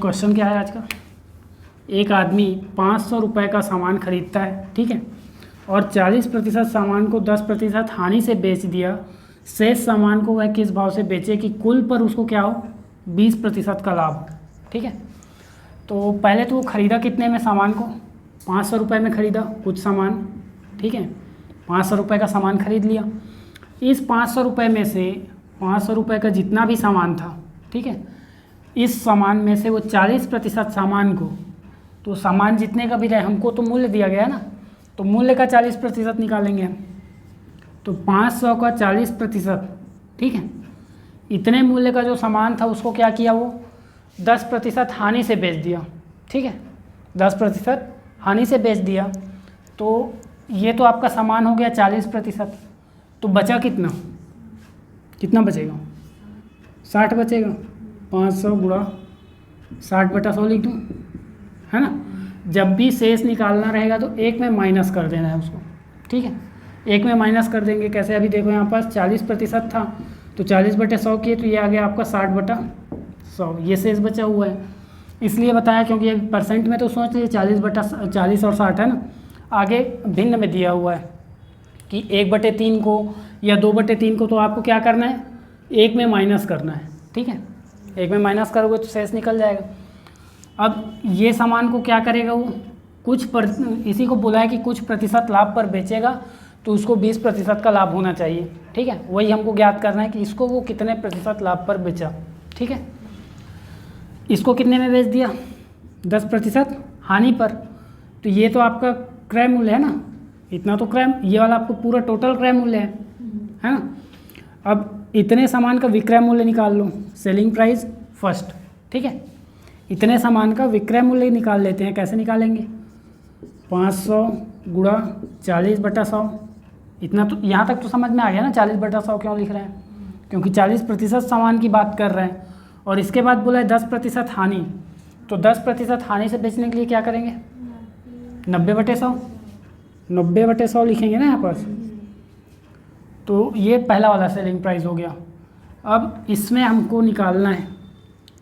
Question क्या है आज का। एक आदमी 500 रुपये का सामान खरीदता है, ठीक है, और 40% सामान को 10% हानि से बेच दिया। शेष सामान को वह किस भाव से बेचे कि कुल पर उसको क्या हो, 20% का लाभ हो, ठीक है। तो पहले तो वो ख़रीदा कितने में सामान को, 500 रुपये में ख़रीदा कुछ सामान, ठीक है, 500 रुपये का सामान खरीद लिया। इस 500 रुपये में से 500 रुपये का जितना भी सामान था, ठीक है, इस सामान में से वो 40% सामान को, तो सामान जितने का भी रहे हमको तो मूल्य दिया गया है ना, तो मूल्य का 40% निकालेंगे हम। तो 500 का 40%, ठीक है, इतने मूल्य का जो सामान था उसको क्या किया, वो 10% हानि से बेच दिया, ठीक है, 10% हानि से बेच दिया। तो ये तो आपका सामान हो गया 40%, तो बचा कितना, कितना बचेगा, 60 बचेगा। 500 गुणा 60/100 लिख दूँ, है ना। जब भी शेष निकालना रहेगा तो एक में माइनस कर देना है उसको, ठीक है, एक में माइनस कर देंगे। कैसे, अभी देखो यहाँ पास 40% था तो 40/100 किए तो ये आ गया आपका 60/100, ये शेष बचा हुआ है। इसलिए बताया क्योंकि ये परसेंट में तो सोच लीजिए 40 और 60 है ना, आगे भिन्न में दिया हुआ है कि 1/3 को या 2/3 को, तो आपको क्या करना है, एक में माइनस करना है, ठीक है, एक में माइनस करोगे तो शेष निकल जाएगा। अब ये सामान को क्या करेगा, वो इसी को बोला है कि कुछ प्रतिशत लाभ पर बेचेगा, तो उसको 20% का लाभ होना चाहिए, ठीक है। वही हमको ज्ञात करना है कि इसको वो कितने प्रतिशत लाभ पर बेचा, ठीक है। इसको कितने में बेच दिया, 10% हानि पर, तो ये तो आपका क्रय मूल्य है ना, इतना तो क्रय, ये वाला आपको पूरा टोटल क्रय मूल्य है ना। अब इतने सामान का विक्रय मूल्य निकाल लो, सेलिंग प्राइस फर्स्ट, ठीक है। इतने सामान का विक्रय मूल्य निकाल लेते हैं। कैसे निकालेंगे, 500 गुणा 40/100, इतना तो यहाँ तक तो समझ में आ गया ना। 40/100 क्यों लिख रहे हैं, क्योंकि 40% सामान की बात कर रहे हैं, और इसके बाद बोला है 10% हानि, तो 10% हानि से बेचने के लिए क्या करेंगे, 90/100, 90/100 लिखेंगे ना यहाँ पर। तो ये पहला वाला सेलिंग प्राइस हो गया। अब इसमें हमको निकालना है,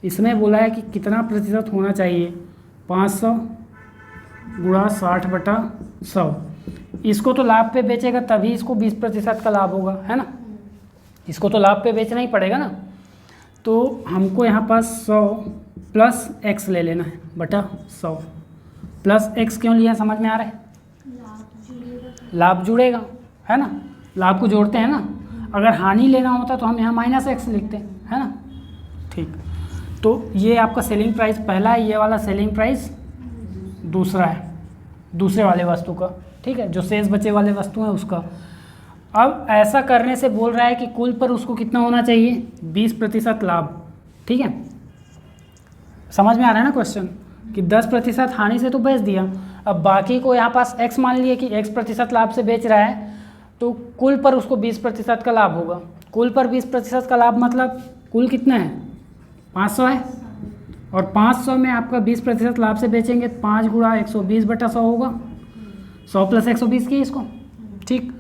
इसमें बोला है कि कितना प्रतिशत होना चाहिए, 500 गुणा 60/100। इसको तो लाभ पे बेचेगा तभी इसको 20% का लाभ होगा, है ना, इसको तो लाभ पे बेचना ही पड़ेगा ना। तो हमको यहाँ पास 100 प्लस x ले लेना है बटा 100। प्लस x क्यों लिया, समझ में आ रहा है, लाभ जुड़ेगा, है ना, लाभ को जोड़ते हैं ना। अगर हानि लेना होता तो हम यहाँ -x लिखते हैं, है ना, ठीक। तो ये आपका सेलिंग प्राइस पहला है, ये वाला सेलिंग प्राइस दूसरा है, दूसरे वाले वस्तु का, ठीक है, जो शेष बचे वाले वस्तु है उसका। अब ऐसा करने से बोल रहा है कि कुल पर उसको कितना होना चाहिए, 20% लाभ, ठीक है। समझ में आ रहा है ना क्वेश्चन, कि 10% हानि से तो बेच दिया, अब बाकी को यहाँ पास x मान लिए कि x% लाभ से बेच रहा है, तो कुल पर उसको 20% का लाभ होगा। कुल पर 20% का लाभ मतलब कुल कितना है, 500 है, और 500 में आपका 20% लाभ से बेचेंगे, 5 गुणा 120/100 होगा, 100 प्लस 120 की इसको, ठीक।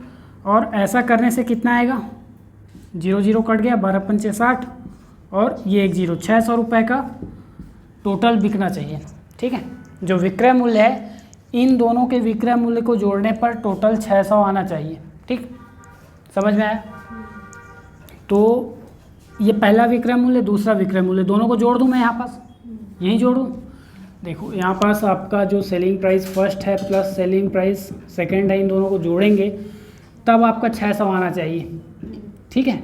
और ऐसा करने से कितना आएगा, 0 0 कट गया, 12×5 = 60, और ये एक 0, 600 रुपये का टोटल बिकना चाहिए, ठीक है। जो विक्रय मूल्य है, इन दोनों के विक्रय मूल्य को जोड़ने पर टोटल 600 आना चाहिए, ठीक, समझ में आया। तो ये पहला विक्रय मूल्य, दूसरा विक्रय मूल्य, दोनों को जोड़ दूं मैं यहाँ पास, यहीं जोड़ूं। देखो यहाँ पास आपका जो सेलिंग प्राइस फर्स्ट है प्लस सेलिंग प्राइस सेकंड है, इन दोनों को जोड़ेंगे तब आपका 600 आना चाहिए, ठीक है।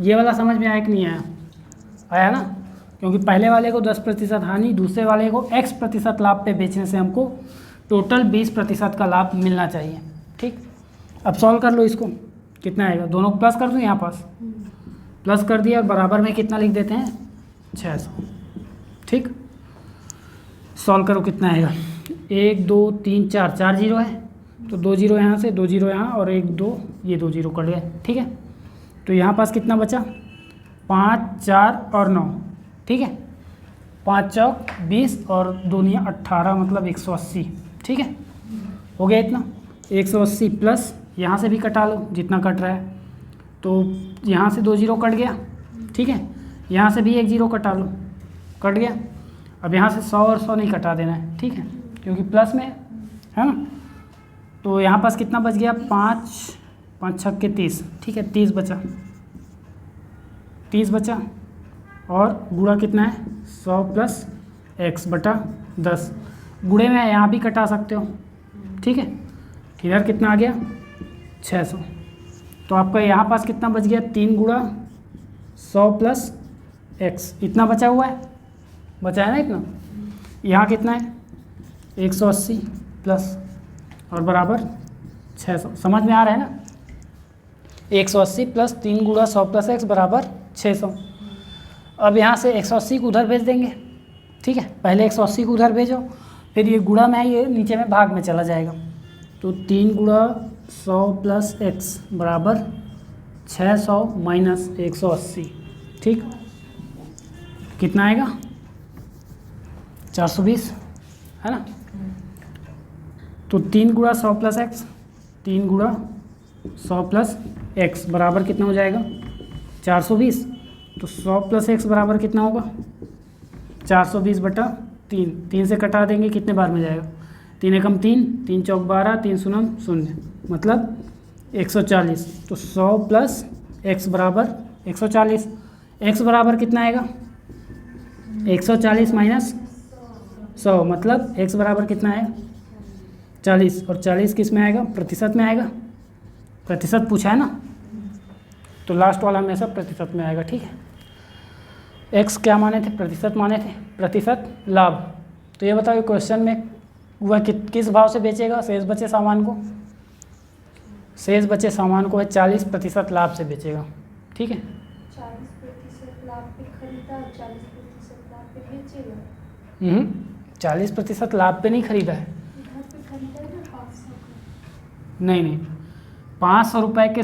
ये वाला समझ में आया कि नहीं आया, आया ना, क्योंकि पहले वाले को 10% हानि, दूसरे वाले को x% लाभ पे बेचने से हमको टोटल 20% का लाभ मिलना चाहिए, ठीक। अब सॉल्व कर लो इसको, कितना आएगा, दोनों को प्लस कर दूँ, यहाँ पास प्लस कर दिया, और बराबर में कितना लिख देते हैं, 600, ठीक। सॉल्व करो, कितना आएगा, 1 2 3 4, 4 जीरो है, तो 2 जीरो यहाँ से, 2 जीरो यहाँ, और 1 2, ये 2 जीरो कट गए, ठीक है। तो यहाँ पास कितना बचा, 5 4 और 9, ठीक है, 5 चौक 20 और 2 × 18 मतलब 180, ठीक है, हो गया इतना। 180 प्लस यहाँ से भी कटा लो जितना कट रहा है, तो यहाँ से 2 जीरो कट गया, ठीक है, यहाँ से भी 1 जीरो कटा लो, कट गया। अब यहाँ से 100 और 100 नहीं कटा देना है, ठीक है, क्योंकि प्लस में है ना। तो यहाँ पास कितना बच गया, 5 5 छक्के 30, ठीक है, 30 बचा, 30 बचा। और गुणा कितना है, 100 प्लस x बटा 10। गुणे में यहाँ भी कटा सकते हो, ठीक है। इधर कितना आ गया, 600। तो आपका यहाँ पास कितना बच गया, 3 गुणा 100 प्लस x, इतना बचा हुआ है, बचा है ना इतना। यहाँ कितना है, 180 प्लस और बराबर 600। समझ में आ रहा है ना, 180 प्लस 3 गुणा 100 प्लस x बराबर 600। अब यहाँ से 180 को उधर भेज देंगे, ठीक है। पहले 180 को उधर भेजो, फिर ये गुणा में ये नीचे में भाग में चला जाएगा। तो 3 गुणा 100 प्लस x बराबर 600 माइनस 180, ठीक, कितना आएगा, 420, है ना। तो 3 गुणा 100 प्लस x, 3 गुणा 100 प्लस x बराबर कितना हो जाएगा, 420। तो 100 प्लस x बराबर कितना होगा, 420 बटा 3, 3 से कटा देंगे, कितने बार में जाएगा, 3 एकम 3, 3 चौक 12, 3 शून्य 0, मतलब 140। तो 100 प्लस x बराबर 140, x बराबर कितना आएगा, 140 माइनस 100, मतलब x बराबर कितना है, 40। और 40 किस में आएगा, प्रतिशत में आएगा, प्रतिशत पूछा है ना, तो लास्ट वाला हमेशा प्रतिशत में आएगा, ठीक है। x क्या माने थे, प्रतिशत माने थे, प्रतिशत लाभ। तो ये बताओ क्वेश्चन में वह किस भाव से बेचेगा शेष बचे सामान को, शेष बचे सामान को है 40% लाभ से बेचेगा, ठीक है। 40% लाभ पे खरीदा, 40% लाभ पे बेचेगा। 40% लाभ पे नहीं खरीदा है, घर पे खरीदा है ना 500 का। नहीं, 500 रुपये के,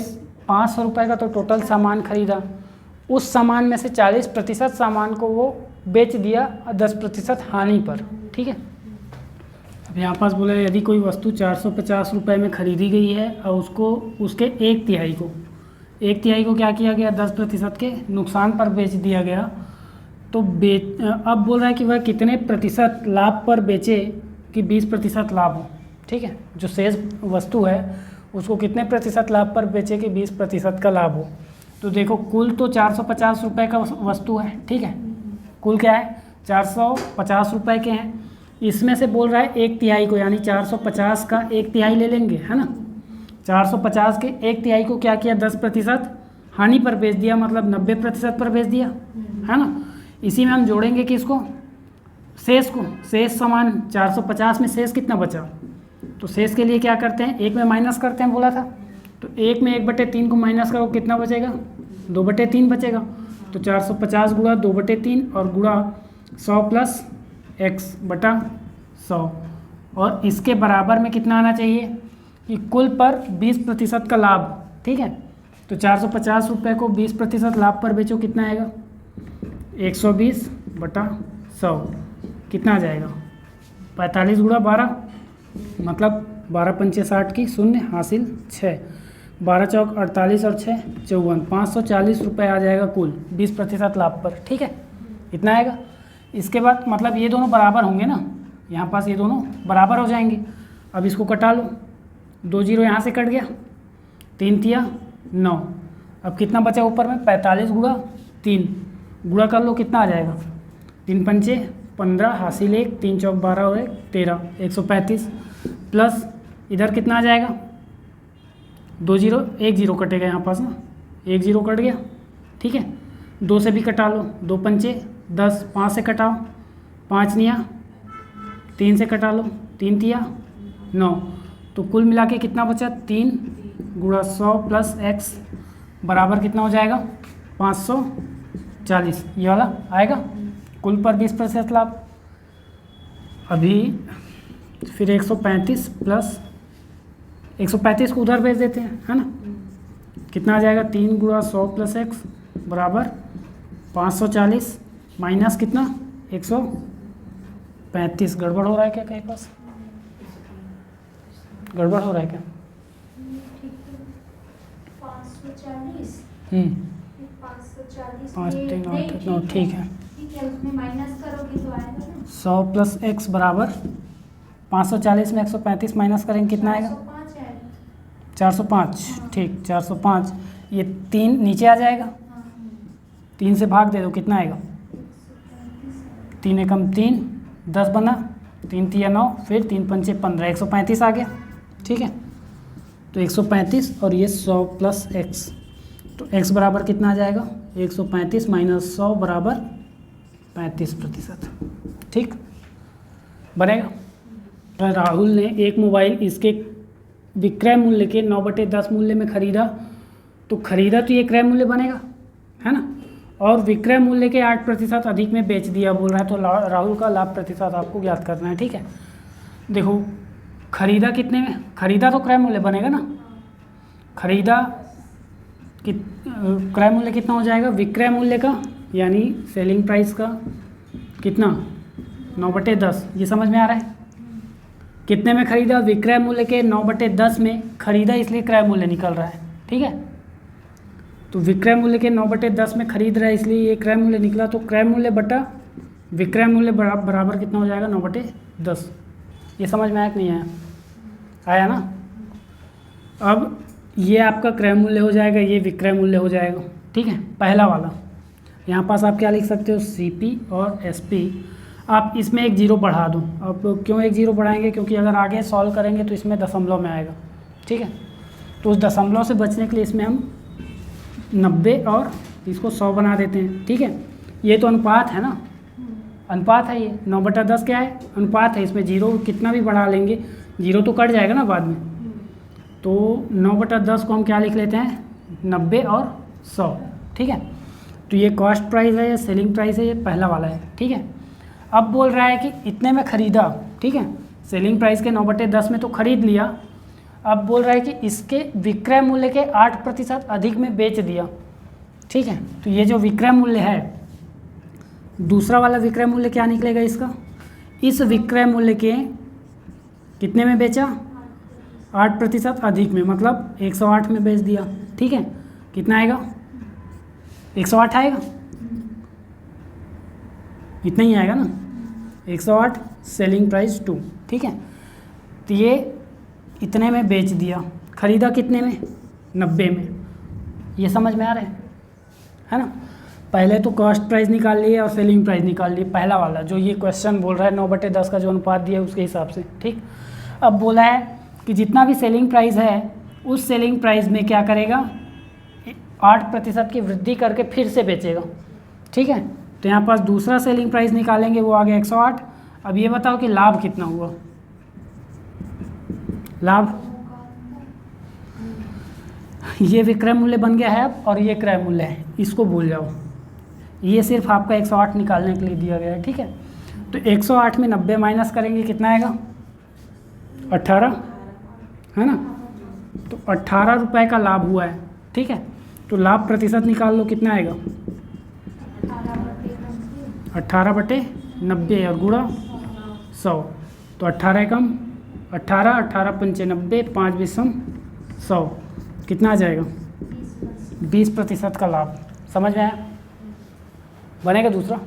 500 रुपये का तो टोटल सामान खरीदा, उस सामान में से 40% सामान को वो बेच दिया 10% हानि पर, ठीक है। अब यहाँ पास बोला यदि कोई वस्तु 450 रुपये में खरीदी गई है और उसको उसके 1/3 को क्या किया गया, 10% के नुकसान पर बेच दिया गया। तो अब बोल रहा है कि वह कितने प्रतिशत लाभ पर बेचे कि 20% लाभ हो, ठीक है। जो शेष वस्तु है उसको कितने प्रतिशत लाभ पर बेचे कि 20% का लाभ हो। तो देखो कुल तो 450 रुपये का वस्तु है, ठीक है, कुल क्या है 450 रुपये के हैं। इसमें से बोल रहा है 1/3 को, यानी 450 का 1/3 ले लेंगे, है ना। 450 के 1/3 को क्या किया, 10% हानि पर बेच दिया, मतलब 90% पर बेच दिया, है ना। इसी में हम जोड़ेंगे कि इसको शेष को, शेष सामान 450 में शेष कितना बचा, तो शेष के लिए क्या करते हैं, 1 में माइनस करते हैं बोला था। तो 1 में 1/3 को माइनस करो, कितना बचेगा, 2/3 बचेगा। तो 450 गुणा 2/3 और गुणा 100 प्लस x बटा 100, और इसके बराबर में कितना आना चाहिए कि कुल पर 20% का लाभ, ठीक है। तो 450 रुपये को 20% लाभ पर बेचो, कितना आएगा, 120 बटा 100, कितना आ जाएगा, 45 गुणा 12, मतलब 12 पंचे 60 की शून्य हासिल 6, 12 चौक 48 और 6 54, 540 रुपये आ जाएगा कुल 20% लाभ पर, ठीक है, इतना आएगा। इसके बाद मतलब ये दोनों बराबर होंगे ना, यहाँ पास ये दोनों बराबर हो जाएंगे। अब इसको कटा लो, 2 जीरो यहाँ से कट गया, 3 तिया 9, अब कितना बचा ऊपर में, 45 गुणा 3, गुणा कर लो, कितना आ जाएगा, 3 पंचे 15 हासिल 1, 3 चौक 12 और 1 13, 135 प्लस इधर कितना आ जाएगा, 2 जीरो, 1 जीरो कटेगा यहाँ पास ना, 1 जीरो कट गया, ठीक है। 2 से भी कटा लो, 2 पंचे 10, 5 से कटाओ, 5 निया, 3 से कटा लो, 3 तिया 9, तो कुल मिला के कितना बचा, 3 गुणा 100 प्लस x बराबर कितना हो जाएगा, 540, ये वाला आएगा कुल पर 20% लाभ। अभी फिर 135 प्लस 135 को उधर भेज देते हैं, है ना, कितना आ जाएगा, 3 गुणा 100 प्लस x बराबर 540 माइनस कितना, 135। गड़बड़ हो रहा है क्या, कहीं पास गड़बड़ हो रहा है क्या, 540 5 3 8 9, ठीक है, ठीक है, उसमें माइनस करोगे तो आएगा ना। 100 प्लस एक्स बराबर 540 में 135 माइनस करेंगे कितना आएगा? 405 आएगा। 405। ठीक, 405। ये 3 नीचे आ जाएगा, 3 से भाग दे दो, कितना आएगा? 3 एकम 3, 10 बना, 3 तिया 9, फिर 3 पंचे 15, 135 आ गया। ठीक है, तो 135 और ये 100 प्लस एक्स, तो x बराबर कितना आ जाएगा? 135 माइनस 100 बराबर 35%। ठीक बनेगा। राहुल ने एक मोबाइल इसके विक्रय मूल्य के 9/10 मूल्य में खरीदा, तो खरीदा तो ये क्रय मूल्य बनेगा, है ना, और विक्रय मूल्य के 8% अधिक में बेच दिया बोल रहा है, तो राहुल का लाभ प्रतिशत आपको ज्ञात करना है। ठीक है, देखो खरीदा कितने में? खरीदा तो क्रय मूल्य बनेगा ना, खरीदा क्रय मूल्य कितना हो जाएगा? विक्रय मूल्य का यानी सेलिंग प्राइस का कितना? 9/10। ये समझ में आ रहा है? कितने में खरीदा? विक्रय मूल्य के 9/10 में खरीदा, इसलिए क्रय मूल्य निकल रहा है। ठीक है, तो विक्रय मूल्य के 9/10 में खरीद रहा है, इसलिए ये क्रय मूल्य निकला, तो क्रय मूल्य बटा विक्रय मूल्य बराबर कितना हो जाएगा? 9/10। ये समझ में आया कि नहीं आया? आया ना। अब ये आपका क्रय मूल्य हो जाएगा, ये विक्रय मूल्य हो जाएगा। ठीक है, पहला वाला यहाँ पास आप क्या लिख सकते हो? CP और SP। आप इसमें एक जीरो बढ़ा दो। अब क्यों एक जीरो बढ़ाएंगे? क्योंकि अगर आगे सॉल्व करेंगे तो इसमें दशमलव में आएगा। ठीक है, तो उस दशमलव से बचने के लिए इसमें हम 90 और इसको 100 बना देते हैं। ठीक है, ये तो अनुपात है ना, अनुपात है, ये 9/10 क्या है? अनुपात है। इसमें जीरो कितना भी बढ़ा लेंगे, जीरो तो कट जाएगा ना बाद में, तो 9/10 को हम क्या लिख लेते हैं? 90 और 100। ठीक है, तो ये कॉस्ट प्राइस है, ये सेलिंग प्राइस है, ये पहला वाला है। ठीक है, अब बोल रहा है कि इतने में ख़रीदा। ठीक है, सेलिंग प्राइस के 9/10 में तो ख़रीद लिया, अब बोल रहा है कि इसके विक्रय मूल्य के 8% अधिक में बेच दिया। ठीक है, तो ये जो विक्रय मूल्य है, दूसरा वाला विक्रय मूल्य क्या निकलेगा इसका? इस विक्रय मूल्य के कितने में बेचा? 8% अधिक में, मतलब 108 में बेच दिया। ठीक है, कितना आएगा? 108 आएगा, इतना ही आएगा ना, 108 सेलिंग प्राइस 2। ठीक है, तो ये इतने में बेच दिया, खरीदा कितने में? 90 में। ये समझ में आ रहा है ना। पहले तो कॉस्ट प्राइस निकाल लिए और सेलिंग प्राइस निकाल लिए, पहला वाला जो ये क्वेश्चन बोल रहा है 9/10 का जो अनुपात दिया है उसके हिसाब से। ठीक, अब बोला है कि जितना भी सेलिंग प्राइस है उस सेलिंग प्राइस में क्या करेगा? 8% की वृद्धि करके फिर से बेचेगा। ठीक है, तो यहाँ पास दूसरा सेलिंग प्राइस निकालेंगे, वो आ गया 108। अब ये बताओ कि लाभ कितना हुआ? लाभ ये विक्रय मूल्य बन गया है अब, और ये क्रय मूल्य है, इसको भूल जाओ, ये सिर्फ आपका 108 निकालने के लिए दिया गया है। ठीक है, तो 108 में 90 माइनस करेंगे, कितना आएगा? 18, है ना, तो 18 रुपये का लाभ हुआ है। ठीक है, तो लाभ प्रतिशत निकाल लो, कितना आएगा? 18/90 और गुणा 100, तो 18 एकम 18, 18 पंचे 90, 5 विषम 100, कितना आ जाएगा? 20% का लाभ। समझ में आया? बनेगा दूसरा?